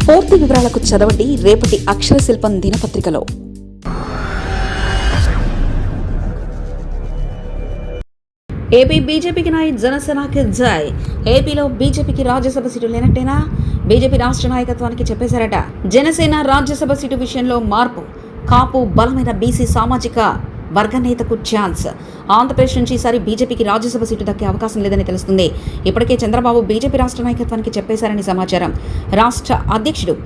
పూర్తి వివరాలకు చదవండి రేపటి అక్షర శిల్పం దినపత్రికలో. ఏపీ బీజేపీకి నాయి, జనసేనకి జై. ఏపీలో బీజేపీకి రాజ్యసభ సీటు లేనట్టేనా? బీజేపీ రాష్ట్ర నాయకత్వానికి చెప్పేశారట. జనసేన రాజ్యసభ సీటు విషయంలో మార్పు. కాపు బలమైన బీసీ సామాజిక వర్గ నేతకు ఛాన్స్. ఆంధ్రప్రదేశ్ నుంచి ఈసారి బీజేపీకి రాజ్యసభ సీటు దక్కే అవకాశం లేదని తెలుస్తుంది. ఇప్పటికే చంద్రబాబు బీజేపీ రాష్ట్ర నాయకత్వానికి చెప్పేశారని సమాచారం. రాష్ట్ర అధ్యక్షుడు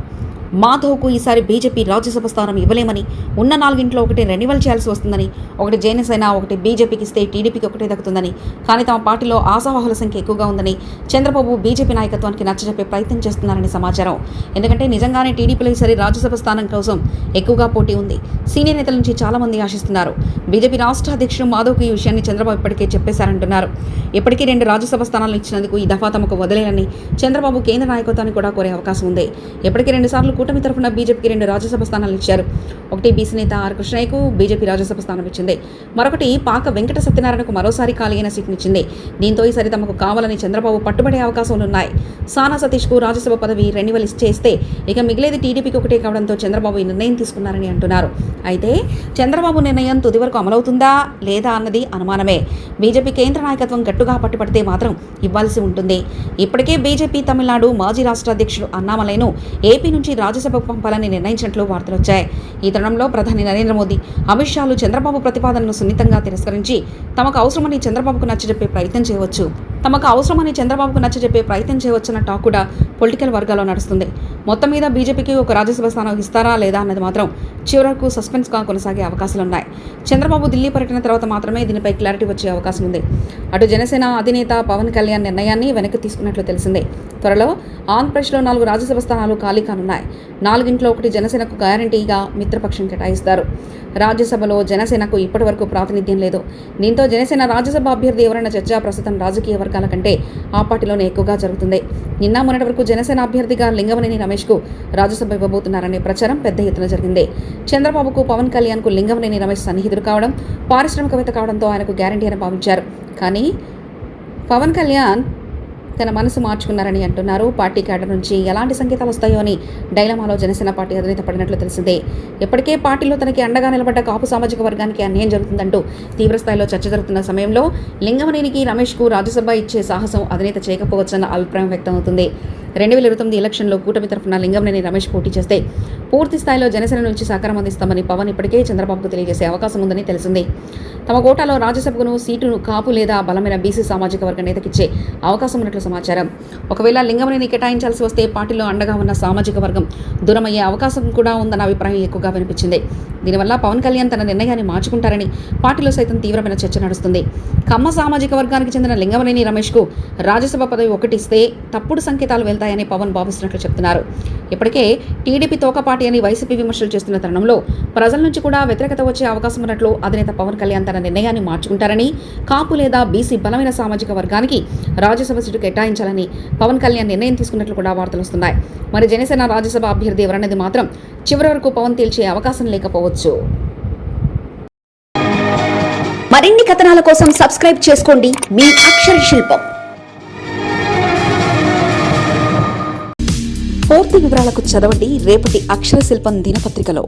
మాధవ్కు ఈసారి బీజేపీ రాజ్యసభ స్థానం ఇవ్వలేమని, ఉన్న 4 ఒకటి రెన్యువల్ చేయాల్సి వస్తుందని, ఒకటి జనసేన ఒకటి బీజేపీకి ఇస్తే టీడీపీకి ఒకటే దక్కుతుందని, కానీ తమ పార్టీలో ఆశావాహుల సంఖ్య ఎక్కువగా ఉందని చంద్రబాబు బీజేపీ నాయకత్వానికి నచ్చజెప్పే ప్రయత్నం చేస్తున్నారని సమాచారం. ఎందుకంటే నిజంగానే టీడీపీలో ఈసారి రాజ్యసభ స్థానం కోసం ఎక్కువగా పోటీ ఉంది. సీనియర్ నేతల నుంచి చాలా మంది ఆశిస్తున్నారు. బీజేపీ రాష్ట్ర అధ్యక్షుడు మాధవ్కు ఈ విషయాన్ని చంద్రబాబు ఇప్పటికే చెప్పేశారంటున్నారు. ఇప్పటికీ 2 రాజ్యసభ స్థానాలు ఇచ్చినందుకు ఈ దఫా తమకు వదిలేనని చంద్రబాబు కేంద్ర నాయకత్వాన్ని కూడా కోరే అవకాశం ఉంది. ఇప్పటికే 2 సార్లు కూటమి తరఫున బీజేపీకి 2 రాజ్యసభ స్థానాలు ఇచ్చారు. ఒకటి బీసీ నేత ఆర్ కృష్ణయ్యకు బీజేపీ రాజ్యసభ స్థానం ఇచ్చింది. మరొకటి పాక వెంకట సత్యనారాయణకు మరోసారి ఖాళీ అయిన సీట్నిచ్చింది. దీంతో ఈసారి తమకు కావాలని చంద్రబాబు పట్టుబడే అవకాశాలున్నాయి. సానా సతీష్కు రాజ్యసభ పదవి రెన్యువల్ చేస్తే ఇక మిగిలేది టీడీపీకి ఒకటే కావడంతో చంద్రబాబు ఈ నిర్ణయం తీసుకున్నారని అంటున్నారు. అయితే చంద్రబాబు నిర్ణయం తుది వరకు అమలవుతుందా లేదా అన్నది అనుమానమే. బీజేపీ కేంద్ర నాయకత్వం గట్టుగా పట్టుబడితే మాత్రం ఇవ్వాల్సి ఉంటుంది. ఇప్పటికే బీజేపీ తమిళనాడు మాజీ రాష్ట్ర అధ్యక్షుడు అన్నామలైను ఏపీ నుంచి రాజ్యసభకు పంపాలని నిర్ణయించినట్లు వార్తలు వచ్చాయి. ఈ తరుణంలో ప్రధాని నరేంద్ర మోదీ, అమిత్ షాలు చంద్రబాబు ప్రతిపాదనను సున్నితంగా తిరస్కరించి తమకు అవసరమని చంద్రబాబుకు నచ్చజెప్పే ప్రయత్నం చేయవచ్చన్న టాక్ కూడా పొలిటికల్ వర్గాల్లో నడుస్తుంది. మొత్తం మీద బీజేపీకి ఒక రాజ్యసభ స్థానం ఇస్తారా లేదా అన్నది మాత్రం చివరకు సస్పెన్స్గా కొనసాగే అవకాశాలున్నాయి. చంద్రబాబు ఢిల్లీ పర్యటన తర్వాత మాత్రమే దీనిపై క్లారిటీ వచ్చే అవకాశం ఉంది. అటు జనసేన అధినేత పవన్ కళ్యాణ్ నిర్ణయాన్ని వెనక్కి తీసుకున్నట్లు తెలిసిందే. త్వరలో ఆంధ్రప్రదేశ్లో 4 రాజ్యసభ స్థానాలు ఖాళీ కానున్నాయి. 4 ఒకటి జనసేనకు గ్యారంటీగా మిత్రపక్షం కేటాయిస్తారు. రాజ్యసభలో జనసేనకు ఇప్పటి వరకు ప్రాతినిధ్యం లేదు. దీంతో జనసేన రాజ్యసభ అభ్యర్థి ఎవరైనా చర్చ ప్రస్తుతం రాజకీయ వర్గాల కంటే ఆ పార్టీలోనే ఎక్కువగా జరుగుతుంది. నిన్న మొన్నటి వరకు జనసేన అభ్యర్థిగా లింగమనేని రమేష్కు రాజ్యసభ ఇవ్వబోతున్నారనే ప్రచారం పెద్ద ఎత్తున జరిగింది. చంద్రబాబుకు పవన్ కళ్యాణ్కు లింగమనేని రమేష్ సన్నిహితుడు కావడం, పారిశ్రామికవేత్త కావడంతో ఆయనకు గ్యారంటీ అని భావించారు. కానీ పవన్ కళ్యాణ్ తన మనసు మార్చుకున్నారని అంటున్నారు. పార్టీ క్యాడర్ నుంచి ఎలాంటి సంకేతాలు వస్తాయో అని డైలమాలో జనసేన పార్టీ అధినేత పడినట్లు తెలిసిందే. ఇప్పటికే పార్టీలో తనకి అండగా నిలబడ్డ కాపు సామాజిక వర్గానికి అన్యాయం జరుగుతుందంటూ తీవ్రస్థాయిలో చర్చ జరుగుతున్న సమయంలో లింగమనేనికి రమేష్కు రాజ్యసభ ఇచ్చే సాహసం అధినేత చేయకపోవచ్చన్న అభిప్రాయం వ్యక్తమవుతుంది. 2029 ఎలక్షన్లో కూటమి తరఫున లింగమనేని రమేష్ పోటీ చేస్తే పూర్తి స్థాయిలో జనసేన నుంచి సహకారం అందిస్తామని పవన్ ఇప్పటికే చంద్రబాబుకు తెలియజేసే అవకాశం ఉందని తెలిసింది. తమ కోటాలో రాజ్యసభకు సీటును కాపు లేదా బలమైన బీసీ సామాజిక వర్గ నేతకిచ్చే అవకాశం ఉన్నట్లు సమాచారం. ఒకవేళ లింగమనేని కేటాయించాల్సి వస్తే పార్టీలో అండగా ఉన్న సామాజిక వర్గం దూరమయ్యే అవకాశం కూడా ఉందన్న అభిప్రాయం ఎక్కువగా వినిపించింది. దీనివల్ల పవన్ కళ్యాణ్ తన నిర్ణయాన్ని మార్చుకుంటారని పార్టీలో సైతం తీవ్రమైన చర్చ నడుస్తుంది. కమ్మ సామాజిక వర్గానికి చెందిన లింగమనేని రమేష్కు రాజ్యసభ పదవి ఒకటి ఇస్తే తప్పుడు సంకేతాలు వెళ్తాయని పవన్ భావిస్తున్నట్లు చెప్తున్నారు. ఇప్పటికే టీడీపీ తోకపాటి అని వైసీపీ విమర్శలు చేస్తున్న తరుణంలో ప్రజల నుంచి కూడా వ్యతిరేకత వచ్చే అవకాశం ఉన్నట్లు అధినేత పవన్ కళ్యాణ్ తన నిర్ణయాన్ని మార్చుకుంటారని, కాపు లేదా బీసీ బలమైన సామాజిక వర్గానికి రాజ్యసభ సీటు కేటాయించాలని పవన్ కళ్యాణ్ నిర్ణయం తీసుకున్నట్లు కూడా వార్తలు వస్తున్నాయి. మరి జనసేన రాజ్యసభ అభ్యర్థి ఎవరనేది మాత్రం చివరి వరకు పవన్ తేల్చే అవకాశం లేకపోవచ్చు. మరిన్ని కథనాల కోసం సబ్స్క్రైబ్ చేసుకోండి మీ అక్షర శిల్పం. పూర్తి వివరాలకు చదవండి రేపటి అక్షర శిల్పం దినపత్రికలో.